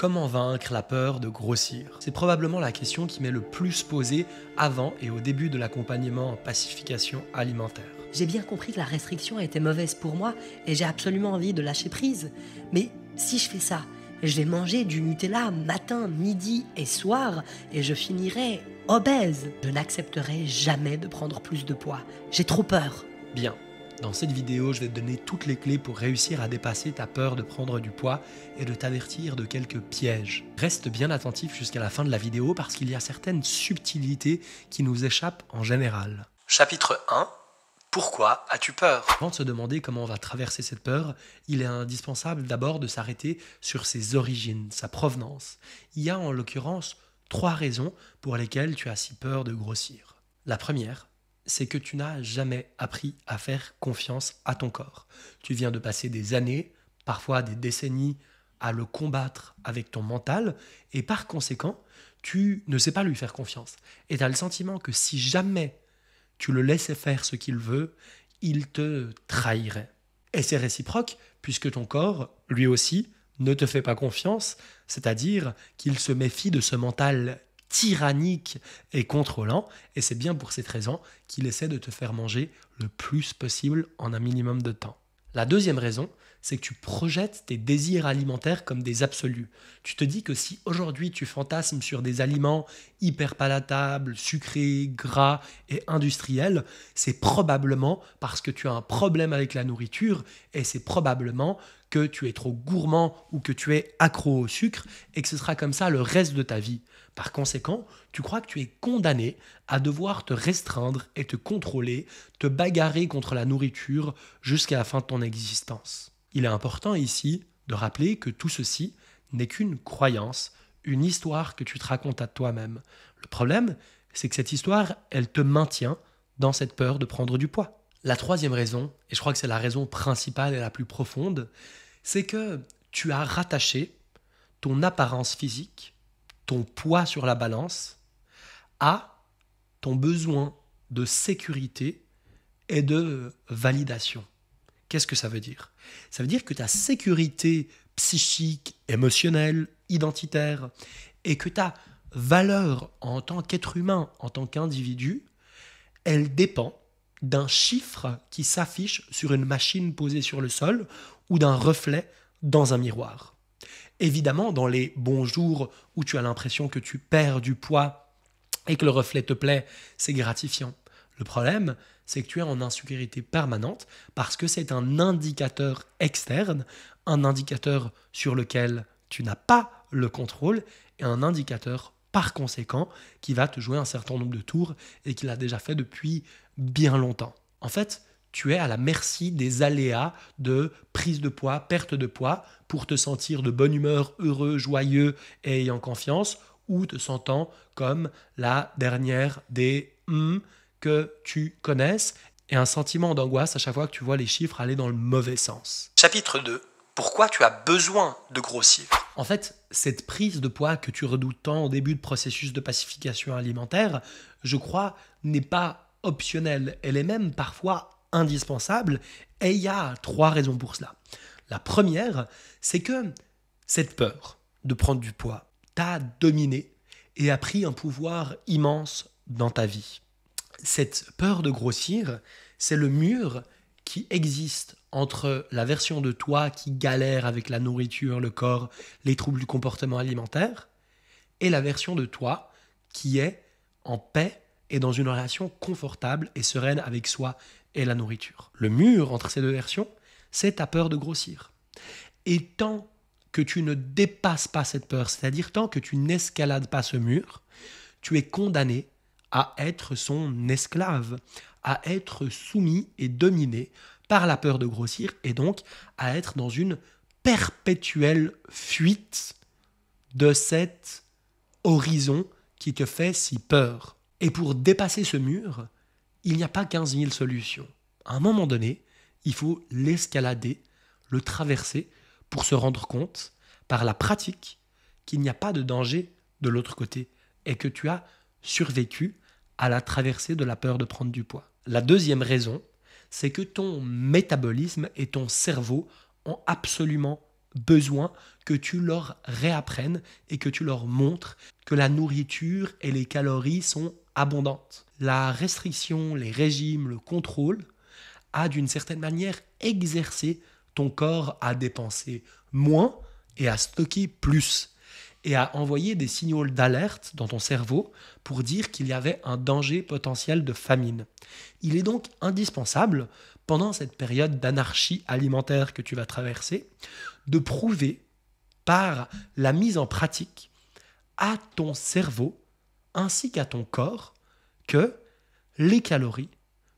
Comment vaincre la peur de grossir? C'est probablement la question qui m'est le plus posée avant et au début de l'accompagnement en pacification alimentaire. J'ai bien compris que la restriction était mauvaise pour moi et j'ai absolument envie de lâcher prise. Mais si je fais ça, je vais manger du Nutella matin, midi et soir et je finirai obèse. Je n'accepterai jamais de prendre plus de poids. J'ai trop peur. Bien, dans cette vidéo, je vais te donner toutes les clés pour réussir à dépasser ta peur de prendre du poids et de t'avertir de quelques pièges. Reste bien attentif jusqu'à la fin de la vidéo parce qu'il y a certaines subtilités qui nous échappent en général. Chapitre 1. Pourquoi as-tu peur? Avant de se demander comment on va traverser cette peur, il est indispensable d'abord de s'arrêter sur ses origines, sa provenance. Il y a en l'occurrence 3 raisons pour lesquelles tu as si peur de grossir. La première, c'est que tu n'as jamais appris à faire confiance à ton corps. Tu viens de passer des années, parfois des décennies, à le combattre avec ton mental et par conséquent, tu ne sais pas lui faire confiance. Et tu as le sentiment que si jamais tu le laissais faire ce qu'il veut, il te trahirait. Et c'est réciproque, puisque ton corps, lui aussi, ne te fait pas confiance, c'est-à-dire qu'il se méfie de ce mental tyrannique et contrôlant, et c'est bien pour cette raison qu'il essaie de te faire manger le plus possible en un minimum de temps. La deuxième raison, c'est que tu projettes tes désirs alimentaires comme des absolus. Tu te dis que si aujourd'hui tu fantasmes sur des aliments hyper palatables, sucrés, gras et industriels, c'est probablement parce que tu as un problème avec la nourriture et c'est probablement que tu es trop gourmand ou que tu es accro au sucre et que ce sera comme ça le reste de ta vie. Par conséquent, tu crois que tu es condamné à devoir te restreindre et te contrôler, te bagarrer contre la nourriture jusqu'à la fin de ton existence. Il est important ici de rappeler que tout ceci n'est qu'une croyance, une histoire que tu te racontes à toi-même. Le problème, c'est que cette histoire, elle te maintient dans cette peur de prendre du poids. La troisième raison, et je crois que c'est la raison principale et la plus profonde, c'est que tu as rattaché ton apparence physique, ton poids sur la balance, à ton besoin de sécurité et de validation. Qu'est-ce que ça veut dire? Ça veut dire que ta sécurité psychique, émotionnelle, identitaire, et que ta valeur en tant qu'être humain, en tant qu'individu, elle dépend d'un chiffre qui s'affiche sur une machine posée sur le sol ou d'un reflet dans un miroir. Évidemment, dans les bons jours où tu as l'impression que tu perds du poids et que le reflet te plaît, c'est gratifiant. Le problème, c'est que tu es en insécurité permanente parce que c'est un indicateur externe, un indicateur sur lequel tu n'as pas le contrôle et un indicateur par conséquent qui va te jouer un certain nombre de tours et qui l'a déjà fait depuis bien longtemps. En fait, tu es à la merci des aléas de prise de poids, perte de poids pour te sentir de bonne humeur, heureux, joyeux et ayant confiance ou te sentant comme la dernière des que tu connaisses et un sentiment d'angoisse à chaque fois que tu vois les chiffres aller dans le mauvais sens. Chapitre 2. Pourquoi tu as besoin de grossir? En fait, cette prise de poids que tu redoutes tant au début de processus de pacification alimentaire, je crois, n'est pas optionnelle. Elle est même parfois indispensable et il y a 3 raisons pour cela. La première, c'est que cette peur de prendre du poids t'a dominé et a pris un pouvoir immense dans ta vie. Cette peur de grossir, c'est le mur qui existe entre la version de toi qui galère avec la nourriture, le corps, les troubles du comportement alimentaire, et la version de toi qui est en paix et dans une relation confortable et sereine avec soi et la nourriture. Le mur entre ces 2 versions, c'est ta peur de grossir. Et tant que tu ne dépasses pas cette peur, c'est-à-dire tant que tu n'escalades pas ce mur, tu es condamné à être son esclave, à être soumis et dominé par la peur de grossir et donc à être dans une perpétuelle fuite de cet horizon qui te fait si peur. Et pour dépasser ce mur, il n'y a pas 15 000 solutions. À un moment donné, il faut l'escalader, le traverser pour se rendre compte par la pratique qu'il n'y a pas de danger de l'autre côté et que tu as survécu à la traversée de la peur de prendre du poids. La deuxième raison, c'est que ton métabolisme et ton cerveau ont absolument besoin que tu leur réapprennes et que tu leur montres que la nourriture et les calories sont abondantes. La restriction, les régimes, le contrôle a d'une certaine manière exercé ton corps à dépenser moins et à stocker plus et à envoyer des signaux d'alerte dans ton cerveau pour dire qu'il y avait un danger potentiel de famine. Il est donc indispensable, pendant cette période d'anarchie alimentaire que tu vas traverser, de prouver par la mise en pratique à ton cerveau ainsi qu'à ton corps que les calories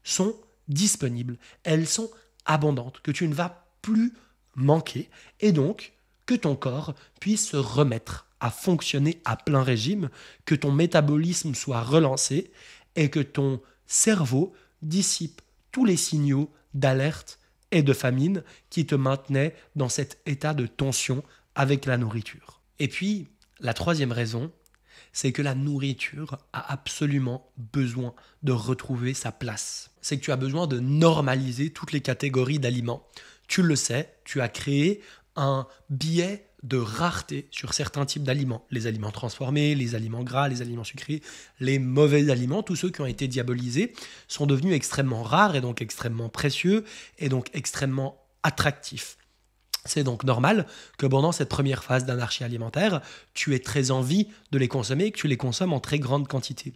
sont disponibles, elles sont abondantes, que tu ne vas plus manquer et donc que ton corps puisse se remettre à fonctionner à plein régime, que ton métabolisme soit relancé et que ton cerveau dissipe tous les signaux d'alerte et de famine qui te maintenaient dans cet état de tension avec la nourriture. Et puis, la troisième raison, c'est que la nourriture a absolument besoin de retrouver sa place. C'est que tu as besoin de normaliser toutes les catégories d'aliments. Tu le sais, tu as créé un biais de rareté sur certains types d'aliments. Les aliments transformés, les aliments gras, les aliments sucrés, les mauvais aliments, tous ceux qui ont été diabolisés, sont devenus extrêmement rares et donc extrêmement précieux et donc extrêmement attractifs. C'est donc normal que pendant cette première phase d'anarchie alimentaire, tu aies très envie de les consommer et que tu les consommes en très grande quantité.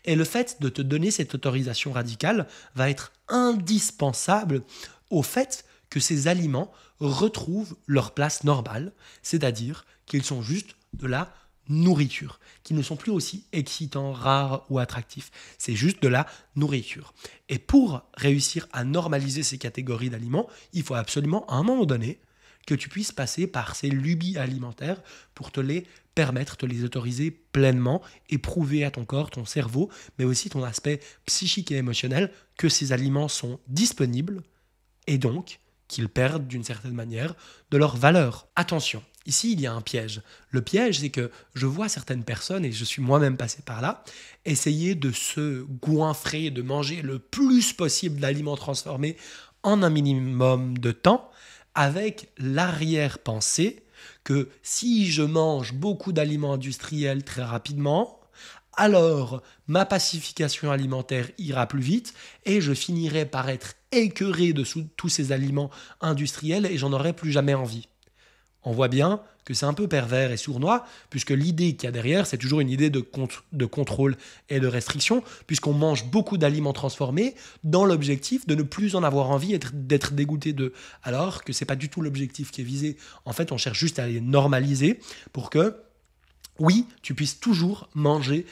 Et le fait de te donner cette autorisation radicale va être indispensable au fait que ces aliments retrouvent leur place normale, c'est-à-dire qu'ils sont juste de la nourriture, qui ne sont plus aussi excitants, rares ou attractifs. C'est juste de la nourriture. Et pour réussir à normaliser ces catégories d'aliments, il faut absolument, à un moment donné, que tu puisses passer par ces lubies alimentaires pour te les permettre, te les autoriser pleinement et prouver à ton corps, ton cerveau, mais aussi ton aspect psychique et émotionnel que ces aliments sont disponibles et donc qu'ils perdent d'une certaine manière de leur valeur. Attention, ici il y a un piège. Le piège, c'est que je vois certaines personnes, et je suis moi-même passé par là, essayer de se goinfrer, de manger le plus possible d'aliments transformés en un minimum de temps, avec l'arrière-pensée que si je mange beaucoup d'aliments industriels très rapidement, alors ma pacification alimentaire ira plus vite et je finirai par être écœuré de tous ces aliments industriels et j'en aurai plus jamais envie. On voit bien que c'est un peu pervers et sournois, puisque l'idée qu'il y a derrière, c'est toujours une idée de contrôle et de restriction, puisqu'on mange beaucoup d'aliments transformés dans l'objectif de ne plus en avoir envie et d'être dégoûté d'eux. Alors que ce n'est pas du tout l'objectif qui est visé. En fait, on cherche juste à les normaliser pour que, oui, tu puisses toujours manger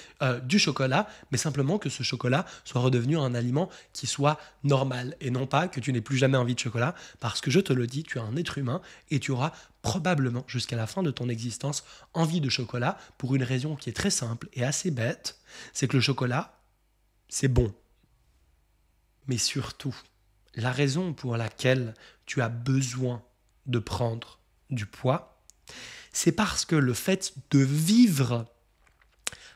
du chocolat, mais simplement que ce chocolat soit redevenu un aliment qui soit normal et non pas que tu n'aies plus jamais envie de chocolat parce que je te le dis, tu es un être humain et tu auras probablement jusqu'à la fin de ton existence envie de chocolat pour une raison qui est très simple et assez bête, c'est que le chocolat, c'est bon. Mais surtout, la raison pour laquelle tu as besoin de prendre du poids, c'est parce que le fait de vivre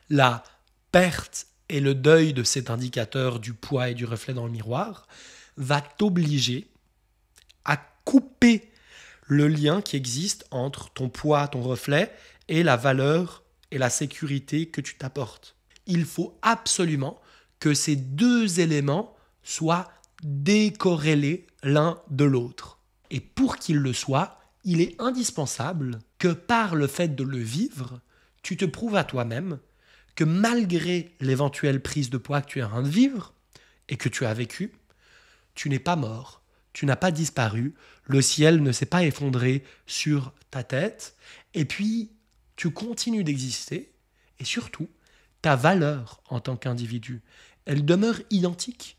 la perte et le deuil de cet indicateur du poids et du reflet dans le miroir va t'obliger à couper le lien qui existe entre ton poids, ton reflet et la valeur et la sécurité que tu t'apportes. Il faut absolument que ces deux éléments soient décorrélés l'un de l'autre. Et pour qu'ils le soient, il est indispensable que par le fait de le vivre, tu te prouves à toi-même que malgré l'éventuelle prise de poids que tu es en train de vivre et que tu as vécu, tu n'es pas mort, tu n'as pas disparu, le ciel ne s'est pas effondré sur ta tête, et puis tu continues d'exister, et surtout, ta valeur en tant qu'individu, elle demeure identique.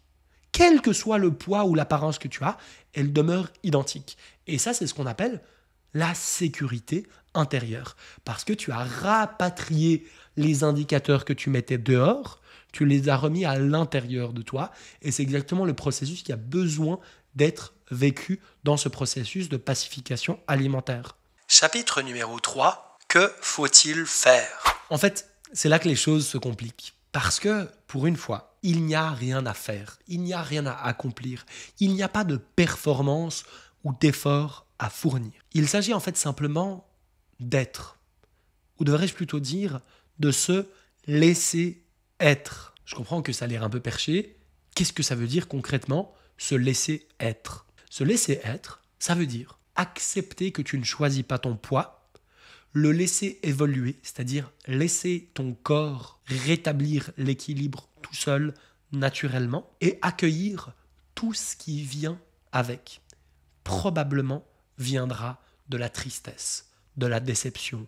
Quel que soit le poids ou l'apparence que tu as, elle demeure identique. Et ça, c'est ce qu'on appelle la sécurité intérieure. Parce que tu as rapatrié les indicateurs que tu mettais dehors, tu les as remis à l'intérieur de toi, et c'est exactement le processus qui a besoin d'être vécu dans ce processus de pacification alimentaire. Chapitre numéro 3, que faut-il faire ? En fait, c'est là que les choses se compliquent. Parce que, pour une fois, il n'y a rien à faire, il n'y a rien à accomplir, il n'y a pas de performance ou d'effort à fournir. Il s'agit en fait simplement d'être, ou devrais-je plutôt dire de se laisser être. Je comprends que ça a l'air un peu perché. Qu'est-ce que ça veut dire concrètement, se laisser être? Se laisser être, ça veut dire accepter que tu ne choisis pas ton poids, le laisser évoluer, c'est-à-dire laisser ton corps rétablir l'équilibre tout seul, naturellement, et accueillir tout ce qui vient avec. Probablement viendra de la tristesse, de la déception,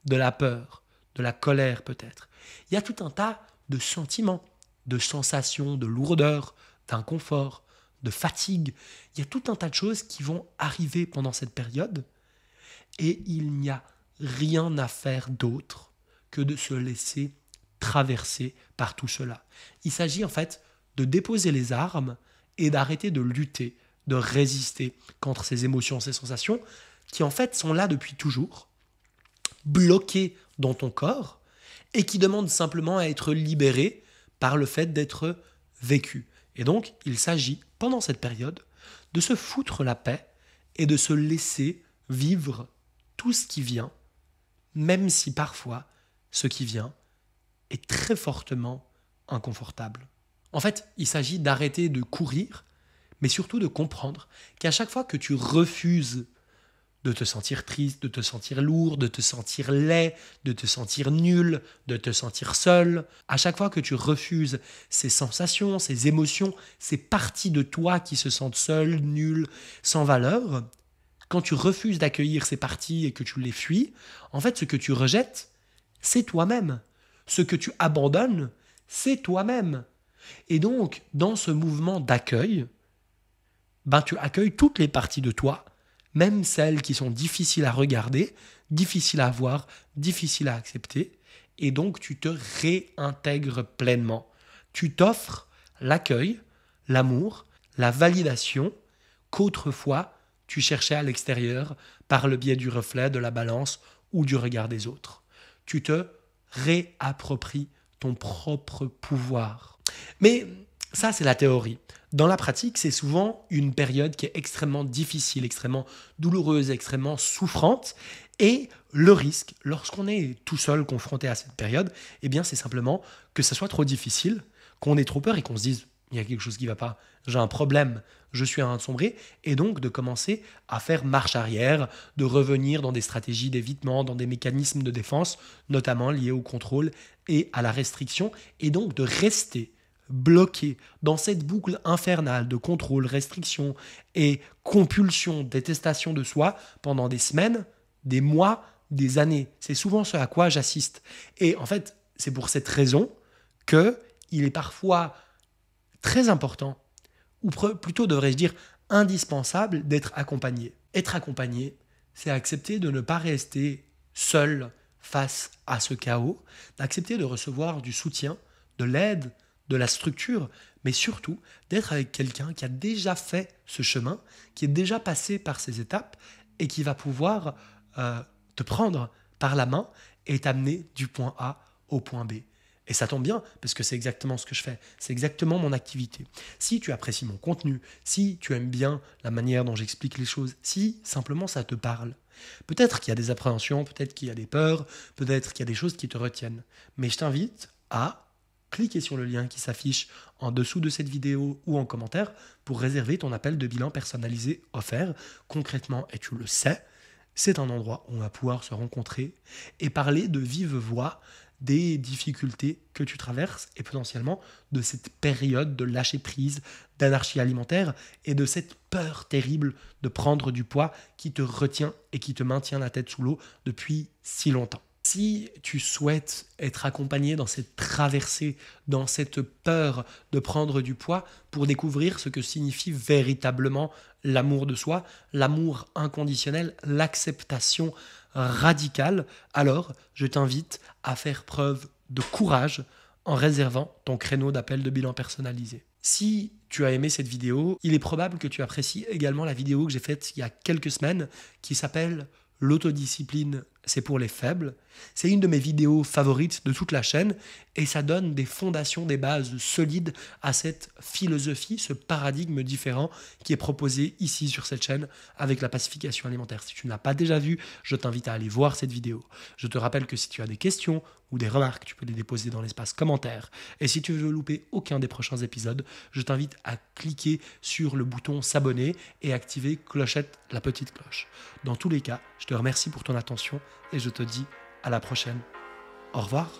de la peur, de la colère peut-être. Il y a tout un tas de sentiments, de sensations, de lourdeur, d'inconfort, de fatigue. Il y a tout un tas de choses qui vont arriver pendant cette période et il n'y a rien à faire d'autre que de se laisser traverser par tout cela. Il s'agit en fait de déposer les armes et d'arrêter de lutter, de résister contre ces émotions, ces sensations qui en fait sont là depuis toujours, bloquées dans ton corps et qui demandent simplement à être libérées par le fait d'être vécues. Et donc, il s'agit, pendant cette période, de se foutre la paix et de se laisser vivre tout ce qui vient, même si parfois, ce qui vient est très fortement inconfortable. En fait, il s'agit d'arrêter de courir, mais surtout de comprendre qu'à chaque fois que tu refuses de te sentir triste, de te sentir lourd, de te sentir laid, de te sentir nul, de te sentir seul. À chaque fois que tu refuses ces sensations, ces émotions, ces parties de toi qui se sentent seules, nulles, sans valeur, quand tu refuses d'accueillir ces parties et que tu les fuis, en fait, ce que tu rejettes, c'est toi-même. Ce que tu abandonnes, c'est toi-même. Et donc, dans ce mouvement d'accueil, tu accueilles toutes les parties de toi, même celles qui sont difficiles à regarder, difficiles à voir, difficiles à accepter, et donc tu te réintègres pleinement. Tu t'offres l'accueil, l'amour, la validation qu'autrefois tu cherchais à l'extérieur par le biais du reflet, de la balance ou du regard des autres. Tu te réappropries ton propre pouvoir. Mais ça, c'est la théorie. Dans la pratique, c'est souvent une période qui est extrêmement difficile, extrêmement douloureuse, extrêmement souffrante. Et le risque, lorsqu'on est tout seul confronté à cette période, eh bien, c'est simplement que ça soit trop difficile, qu'on ait trop peur et qu'on se dise « il y a quelque chose qui ne va pas, j'ai un problème, je suis en train de sombrer », et donc de commencer à faire marche arrière, de revenir dans des stratégies d'évitement, dans des mécanismes de défense, notamment liés au contrôle et à la restriction, et donc de rester bloqué dans cette boucle infernale de contrôle, restriction et compulsion, détestation de soi pendant des semaines, des mois, des années. C'est souvent ce à quoi j'assiste. Et en fait, c'est pour cette raison qu'il est parfois très important, ou plutôt devrais-je dire indispensable, d'être accompagné. Être accompagné, c'est accepter de ne pas rester seul face à ce chaos, d'accepter de recevoir du soutien, de l'aide, de la structure, mais surtout d'être avec quelqu'un qui a déjà fait ce chemin, qui est déjà passé par ces étapes et qui va pouvoir te prendre par la main et t'amener du point A au point B. Et ça tombe bien, parce que c'est exactement ce que je fais, c'est exactement mon activité. Si tu apprécies mon contenu, si tu aimes bien la manière dont j'explique les choses, si simplement ça te parle, peut-être qu'il y a des appréhensions, peut-être qu'il y a des peurs, peut-être qu'il y a des choses qui te retiennent, mais je t'invite à cliquez sur le lien qui s'affiche en dessous de cette vidéo ou en commentaire pour réserver ton appel de bilan personnalisé offert. Concrètement, et tu le sais, c'est un endroit où on va pouvoir se rencontrer et parler de vive voix des difficultés que tu traverses et potentiellement de cette période de lâcher prise, d'anarchie alimentaire et de cette peur terrible de prendre du poids qui te retient et qui te maintient la tête sous l'eau depuis si longtemps. Si tu souhaites être accompagné dans cette traversée, dans cette peur de prendre du poids pour découvrir ce que signifie véritablement l'amour de soi, l'amour inconditionnel, l'acceptation radicale, alors je t'invite à faire preuve de courage en réservant ton créneau d'appel de bilan personnalisé. Si tu as aimé cette vidéo, il est probable que tu apprécies également la vidéo que j'ai faite il y a quelques semaines qui s'appelle « L'autodiscipline, c'est pour les faibles » C'est une de mes vidéos favorites de toute la chaîne et ça donne des fondations, des bases solides à cette philosophie, ce paradigme différent qui est proposé ici sur cette chaîne avec la pacification alimentaire. Si tu ne l'as pas déjà vu, je t'invite à aller voir cette vidéo. Je te rappelle que si tu as des questions ou des remarques, tu peux les déposer dans l'espace commentaire. Et si tu veux louper aucun des prochains épisodes, je t'invite à cliquer sur le bouton s'abonner et activer clochette, la petite cloche. Dans tous les cas, je te remercie pour ton attention et je te dis à la prochaine. Au revoir.